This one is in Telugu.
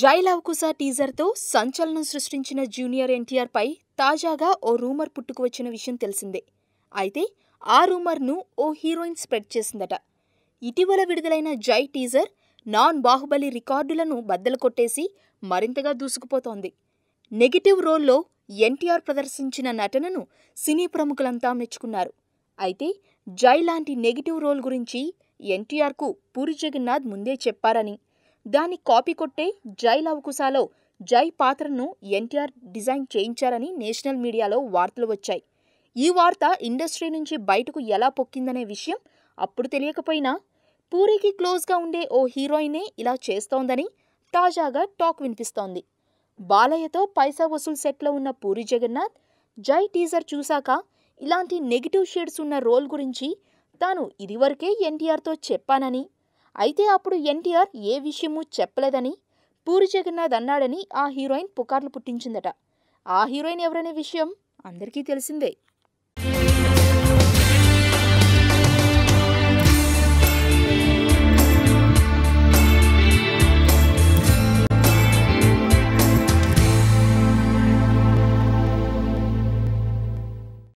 జై లవకుశ టీజర్తో సంచలనం సృష్టించిన జూనియర్ ఎన్టీఆర్ పై తాజాగా ఓ రూమర్ పుట్టుకువచ్చిన విషయం తెలిసిందే. అయితే ఆ రూమర్ను ఓ హీరోయిన్ స్ప్రెడ్ చేసిందట. ఇటీవల విడుదలైన జై టీజర్ నాన్ బాహుబలి రికార్డులను బద్దలు కొట్టేసి మరింతగా దూసుకుపోతోంది. నెగిటివ్ రోల్లో ఎన్టీఆర్ ప్రదర్శించిన నటనను సినీ ప్రముఖులంతా మెచ్చుకున్నారు. అయితే జై లాంటి నెగిటివ్ రోల్ గురించి ఎన్టీఆర్కు పూరి జగన్నాథ్ ముందే చెప్పారని, దాన్ని కాపీ కొట్టే జై లవకుశలో జై పాత్రను ఎన్టీఆర్ డిజైన్ చేయించారని నేషనల్ మీడియాలో వార్తలు వచ్చాయి. ఈ వార్త ఇండస్ట్రీ నుంచి బయటకు ఎలా పొక్కిందనే విషయం అప్పుడు తెలియకపోయినా పూరికి క్లోజ్గా ఉండే ఓ హీరోయినే ఇలా చేస్తోందని తాజాగా టాక్ వినిపిస్తోంది. బాలయ్యతో పైసా వసూల్ సెట్లో ఉన్న పూరి జగన్నాథ్ జై టీజర్ చూశాక ఇలాంటి నెగిటివ్ షేడ్స్ ఉన్న రోల్ గురించి తాను ఇదివరకే ఎన్టీఆర్తో చెప్పానని, అయితే అప్పుడు ఎన్టీఆర్ ఏ విషయమూ చెప్పలేదని పూరి జగన్నాథ్ అన్నాడని ఆ హీరోయిన్ పుకార్లు పుట్టించిందట. ఆ హీరోయిన్ ఎవరనే విషయం అందరికీ తెలిసిందే.